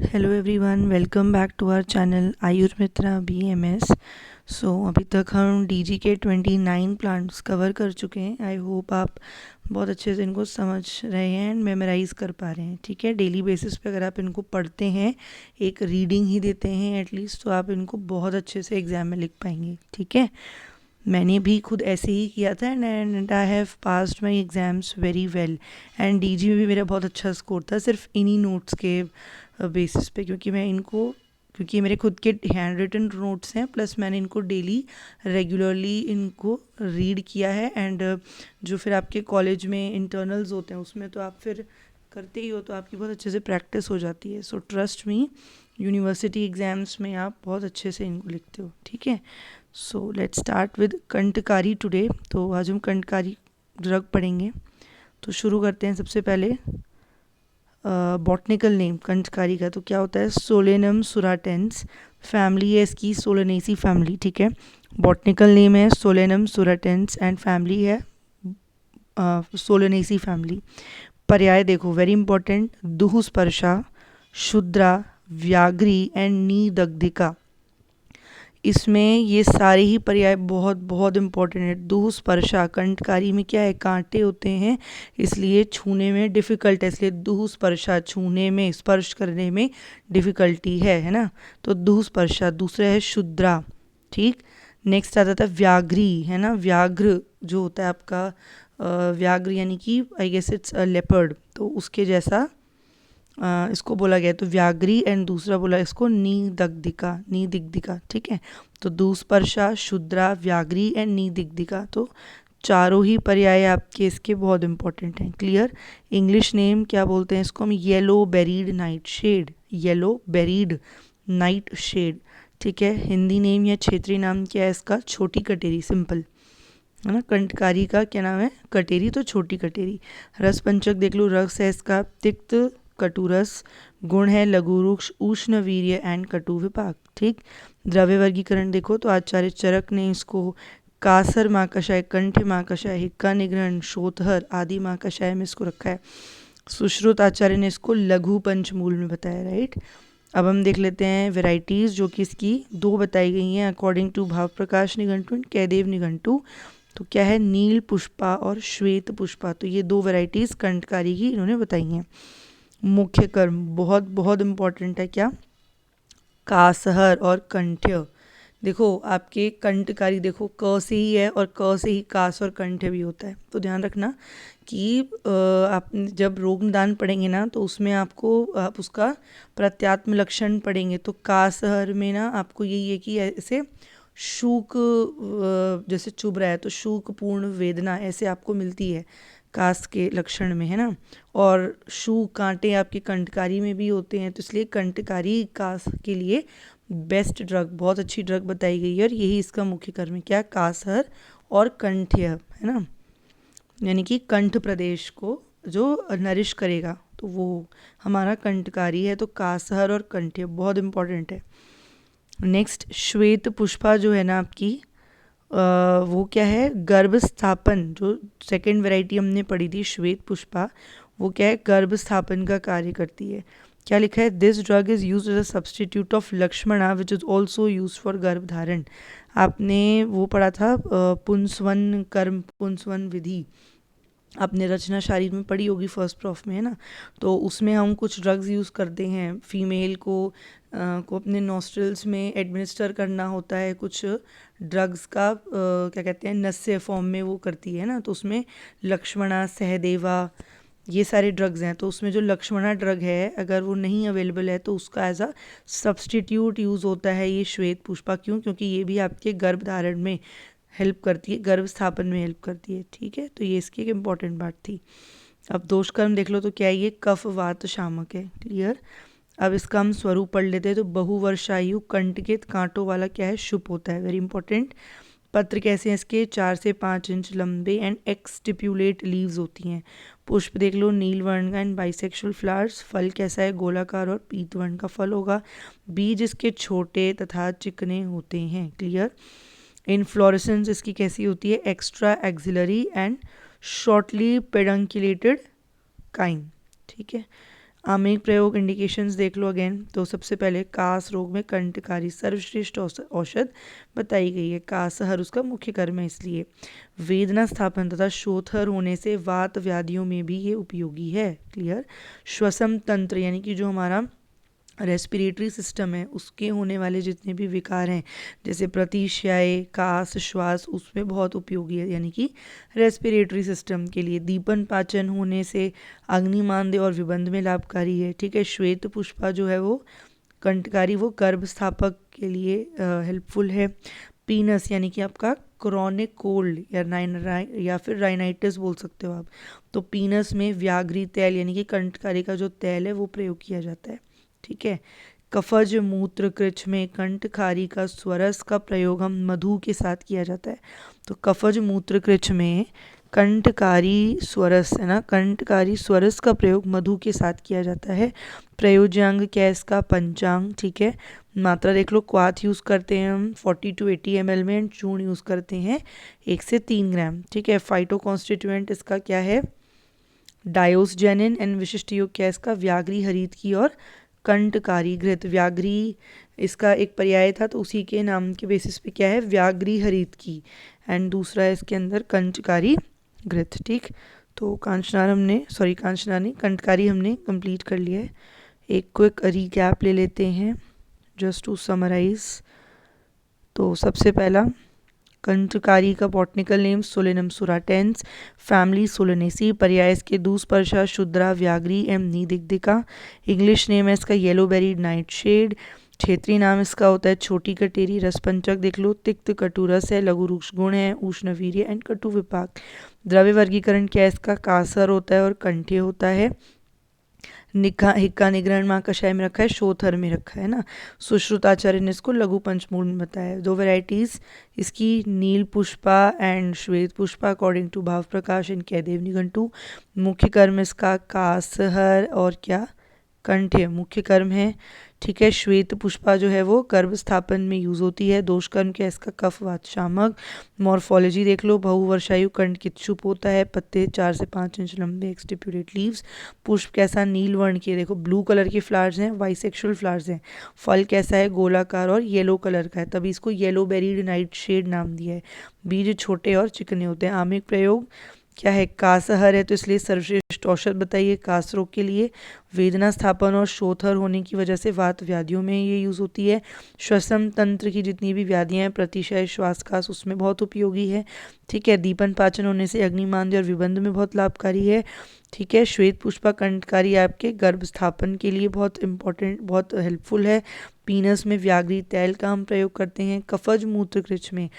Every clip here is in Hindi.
Hello everyone, welcome back to our channel Ayurmitra BMS। अभी तक हम DG के 29 प्लांट्स कवर कर चुके हैं। आई होप आप बहुत अच्छे से इनको समझ रहे हैं एंड मेमोराइज कर पा रहे हैं। ठीक है, डेली बेसिस पे अगर आप इनको पढ़ते हैं, एक रीडिंग ही देते हैं एटलीस्ट, तो आप इनको बहुत अच्छे से एग्जाम में लिख पाएंगे। ठीक है, मैंने भी खुद ऐसे ही किया था and I have passed my exams very well. And DG में भी मेरा बहुत अच्छा स्कोर था, सिर्फ इन्हीं नोट्स के बेसिस पे, क्योंकि मेरे खुद के हैंड रिटन नोट्स हैं, प्लस मैंने इनको डेली रेगुलरली इनको रीड किया है। एंड जो फिर आपके कॉलेज में इंटरनल्स होते हैं उसमें तो आप फिर करते ही हो, तो आपकी बहुत अच्छे से प्रैक्टिस हो जाती है। So trust me, university exams में आप बहुत अच्छे से इनको लिखते हो। ठीक है, so let's start with kantakari today. तो आज हम कंटकारी ड्रग पढ़ेंगे। तो शुरू करते हैं। सबसे पहले बॉटनिकल नेम कंटकारी का तो क्या होता है? Solanum surattense. फैमिली है इसकी सोलेनेसी फैमिली। ठीक है, बॉटनिकल नेम है सोलेनम सुराटेंस एंड फैमिली है सोलेनेसी फैमिली। पर्याय देखो, वेरी इंपॉर्टेंट: दुहुस्पर्शा, शुद्रा, व्याघ्री एंड नीदग्धिका। इसमें ये सारे ही पर्याय बहुत बहुत इंपॉर्टेंट है। दुहुस्पर्शा, कंटकारी में क्या है? कांटे होते हैं, इसलिए छूने में डिफ़िकल्ट है, इसलिए दुहुस्पर्शा, छूने में, स्पर्श करने में डिफ़िकल्टी है ना। तो दुहुस्पर्शा। दूसरा है शुद्रा। ठीक, नेक्स्ट आता था व्याघ्री, है ना। व्याघ्र जो होता है आपका व्याघ्र यानी कि I guess it's a leopard, तो उसके जैसा इसको बोला गया। तो व्याघ्री एंड दूसरा बोला इसको नीदग्धिका, नीदिग्धिका। ठीक है, तो दुस्पर्शा, शुद्रा, व्याघ्री एंड नीदिग्धिका, तो चारों ही पर्याय आपके इसके बहुत इंपॉर्टेंट हैं। क्लियर? इंग्लिश नेम क्या बोलते हैं इसको हम? Yellow berried nightshade, yellow berried nightshade. ठीक है, हिंदी नेम या क्षेत्रीय नाम क्या है इसका? छोटी कटेरी, सिंपल, है ना। कंटकारी का क्या नाम है? कटेरी, तो छोटी कटेरी। रस पंचक देख लो, रस है इसका तिक्त कटुरस। गुण है लघुरुक्ष, उष्ण वीर्य एंड कटु विपाक। ठीक, द्रव्य वर्गीकरण देखो तो आचार्य चरक ने इसको कासर महाकषाय, कंठ महाकषाय, हिक्का निग्रहण, शोथहर आदि महाकषाय में इसको रखा है। सुश्रुत आचार्य ने इसको लघु पंचमूल में बताया। राइट, अब हम देख लेते हैं वेराइटीज़, जो कि इसकी दो बताई गई हैं अकॉर्डिंग टू भाव प्रकाश निघंटु एंड कैदेव निघंटु। तो क्या है? नील पुष्पा और श्वेत पुष्पा। तो ये दो वेराइटीज़ कंटकारी की इन्होंने बताई हैं। मुख्य कर्म बहुत बहुत इम्पॉर्टेंट है। क्या? कासहर और कंठ्य। देखो आपके कंटकारी देखो क से ही है, और क से ही कास और कंठ्य भी होता है। तो ध्यान रखना कि आप जब रोग निदान पढ़ेंगे ना, तो उसमें आपको आप उसका प्रत्यात्म लक्षण पढ़ेंगे। तो कासहर में ना आपको यही है कि ऐसे शूक जैसे चुभ रहा है तो शूक पूर्ण वेदना ऐसे आपको मिलती है कास के लक्षण में, है ना। और शू कांटे आपकी कंटकारी में भी होते हैं, तो इसलिए कंटकारी कास के लिए बेस्ट ड्रग, बहुत अच्छी ड्रग बताई गई है। और यही इसका मुख्य कर्म है। क्या? कासहर और कंठ्य, है ना, यानी कि कंठ प्रदेश को जो नरिश करेगा, तो वो हमारा कंटकारी है। तो कासहर और कंठ्य बहुत इंपॉर्टेंट है। नेक्स्ट श्वेत पुष्पा जो है ना आपकी, वो क्या है? गर्भ स्थापन। जो सेकेंड वैरायटी हमने पढ़ी थी श्वेत पुष्पा, वो क्या है? गर्भ स्थापन का कार्य करती है। क्या लिखा है? This drug is use as a substitute of lakshmana which is also use for गर्भ धारण। आपने वो पढ़ा था पुंसवन कर्म, पुंसवन विधि, आपने रचना शारीर में पढ़ी होगी फर्स्ट प्रॉफ में, है ना। तो उसमें हम कुछ ड्रग्स यूज़ करते हैं। फीमेल को अपने नॉस्ट्रल्स में एडमिनिस्टर करना होता है कुछ ड्रग्स का, क्या कहते हैं, नस्य फॉर्म में वो करती है ना। तो उसमें लक्ष्मणा, सहदेवा, ये सारे ड्रग्स हैं। तो उसमें जो लक्ष्मणा ड्रग है, अगर वो नहीं अवेलेबल है तो उसका एज अ सब्सटीट्यूट यूज़ होता है ये श्वेत पुष्पा। क्यों? क्योंकि ये भी आपके गर्भ धारण में हेल्प करती है, गर्भ स्थापन में हेल्प करती है। ठीक है, तो ये इसकी एक इम्पॉर्टेंट बात थी। अब दोषकर्म देख लो, तो क्या है? ये कफ वात शामक है। क्लियर? अब इसका हम स्वरूप पढ़ लेते हैं। तो बहुवर्षायु कंटकित कांटों वाला क्या है? शुभ होता है, वेरी इंपॉर्टेंट। पत्र कैसे हैं इसके? 4 से 5 इंच लंबे एंड एक्सटिप्यूलेट लीव्स होती हैं। पुष्प देख लो नील वर्ण का एंड बाइसेक्सुअल फ्लावर्स। फल कैसा है? गोलाकार और पीत वर्ण का फल होगा। बीज इसके छोटे तथा चिकने होते हैं। क्लियर? इनफ्लोरेसेंस इसकी कैसी होती है? Extra axillary and shortly pedunculated cyme. ठीक है, आमेक प्रयोग इंडिकेशंस देख लो अगेन। तो सबसे पहले कास रोग में कंटकारी सर्वश्रेष्ठ औषध बताई गई है। कासहर उसका मुख्य कर्म है, इसलिए वेदना स्थापन तथा शोथर होने से वात व्याधियों में भी ये उपयोगी है। क्लियर। श्वसन तंत्र यानी कि जो हमारा रेस्पिरेटरी सिस्टम है उसके होने वाले जितने भी विकार हैं जैसे प्रतिशय कास श्वास उसमें बहुत उपयोगी है, यानी कि रेस्पिरेटरी सिस्टम के लिए। दीपन पाचन होने से अग्निमांद्य और विबंध में लाभकारी है। ठीक है। श्वेत पुष्पा जो है वो कंटकारी, वो गर्भ स्थापक के लिए हेल्पफुल है। पीनस यानी कि आपका क्रॉनिक कोल्ड या फिर राइनाइटिस बोल सकते हो आप, तो पीनस में व्याघ्री तेल यानी कि कंटकारी का जो तेल है वो प्रयोग किया जाता है। ठीक है। कफज मूत्र कृच्छ में कंटकारी का स्वरस का प्रयोग हम मधु के साथ किया जाता है। तो कफज मूत्र कृच्छ में कंटकारी स्वरस है ना, कंटकारी स्वरस का प्रयोग मधु के साथ किया जाता है। प्रयोज्यांग क्या है इसका? पंचांग। ठीक है। मात्रा देख लो, क्वाथ यूज़ करते हैं हम 40 to 80 ml में, एंड चूर्ण यूज़ करते हैं 1 से 3 ग्राम। ठीक है। फाइटो कॉन्स्टिट्यूएंट इसका क्या है? डायोसजेनिन। एंड विशिष्ट योग क्या है इसका? व्याघ्री हरित की और कंटकारी घृत। व्याघ्री इसका एक पर्याय था, तो उसी के नाम के बेसिस पे क्या है? व्याघ्री हरित की, एंड दूसरा है इसके अंदर कंटकारी घृत। ठीक। तो कांचनार नहीं, कंटकारी हमने कंप्लीट कर लिया है। एक क्विक रिकैप ले लेते हैं जस्ट टू समराइज। तो सबसे पहला कंटकारी का botanical name Solanum surattense, family Solanaceae, पर्याय इसके दूसपर्शा शुद्रा व्याघ्री एम निदिग्धिका। इंग्लिश नेम है इसका येलोबेरी नाइट शेड। क्षेत्रीय नाम इसका होता है छोटी कटेरी। रसपंचक देख लो, तिक्त कटु रस है, लघु रुक्ष गुण है, उष्ण वीर्य एंड कटु विपाक। द्रव्य वर्गीकरण क्या है इसका? कासर होता है और कंठ्य होता है। हिक्का निग्रहण माँ कषाय में रखा है, शोथर में रखा है ना। सुश्रुताचार्य ने इसको लघु पंचमूल में बताया। दो वेराइटीज इसकी नील पुष्पा एंड श्वेत पुष्पा अकॉर्डिंग टू भाव प्रकाश इन कैदेव निघंटू। मुख्य कर्म इसका कासहर और क्या? कंठ्य मुख्य कर्म है। ठीक है। श्वेत पुष्पा जो है वो गर्भ स्थापन में यूज होती है। दोष कर्म क्या है इसका? कफ वात शामक। मॉर्फोलॉजी देख लो, बहुवर्षायु कंठ किच्छुप होता है, पत्ते 4 से 5 इंच लंबे, एक्सटिप्यूलेट लीव्स। पुष्प कैसा? नील वर्ण के, देखो ब्लू कलर के फ्लावर्स हैं, बाइसेक्सुअल फ्लावर्स हैं। फल कैसा है? गोलाकार और येलो कलर का है, तभी इसको येलो बेरीड नाइट शेड नाम दिया है। बीज छोटे और चिकने होते हैं। आमिक प्रयोग क्या है? कासहर है, तो इसलिए सर्वश्रेष्ठ औषध बताइए कास रोग के लिए। वेदना स्थापन और शोथर होने की वजह से वात व्याधियों में ये यूज़ होती है। श्वसन तंत्र की जितनी भी व्याधियाँ हैं, प्रतिशय श्वास कास, उसमें बहुत उपयोगी है। ठीक है। दीपन पाचन होने से अग्निमांद्य और विबंध में बहुत लाभकारी है। ठीक है। श्वेत पुष्पा कंटकारी आपके गर्भ स्थापन के लिए बहुत इंपॉर्टेंट, बहुत हेल्पफुल है। पीनस में व्याघ्री तेल का हम प्रयोग करते हैं। कफज मूत्र कृच्छ में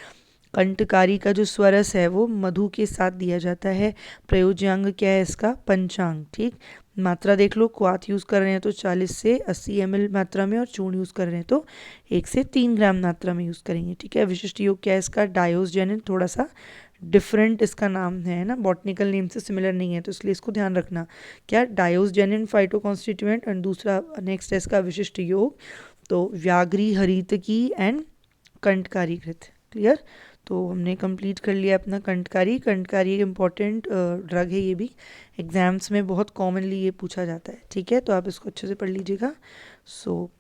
कंटकारी का जो स्वरस है वो मधु के साथ दिया जाता है। प्रयोज्यांग क्या है इसका? पंचांग। ठीक। मात्रा देख लो, क्वाथ यूज़ कर रहे हैं तो 40 से 80 ml मात्रा में, और चूर्ण यूज़ कर रहे हैं तो 1 से 3 ग्राम मात्रा में यूज़ करेंगे। ठीक है। विशिष्ट योग क्या है इसका? डायोसजेनिन। थोड़ा सा डिफरेंट इसका नाम है ना, बॉटनिकल नेम से सिमिलर नहीं है, तो इसलिए इसको ध्यान रखना। क्या? Diosgenin phyto constituent. एंड दूसरा नेक्स्ट है इसका विशिष्ट योग, तो व्याघ्री हरित की एंड कंटकारी घृत। क्लियर। तो हमने कंप्लीट कर लिया अपना कंटकारी। कंटकारी एक इम्पॉर्टेंट ड्रग है, ये भी एग्जाम्स में बहुत कॉमनली ये पूछा जाता है। ठीक है। तो आप इसको अच्छे से पढ़ लीजिएगा। So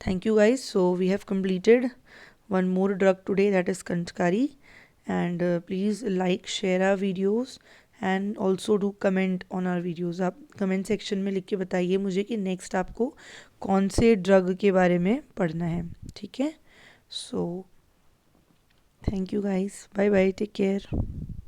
thank you guys. So we have completed one more drug today, that is kantakari. And please like share our videos and also do comment on our videos. आप कमेंट सेक्शन में लिख के बताइए मुझे कि नेक्स्ट आपको कौन से ड्रग के बारे में पढ़ना है। ठीक है। सो thank you guys. Bye bye. Take care.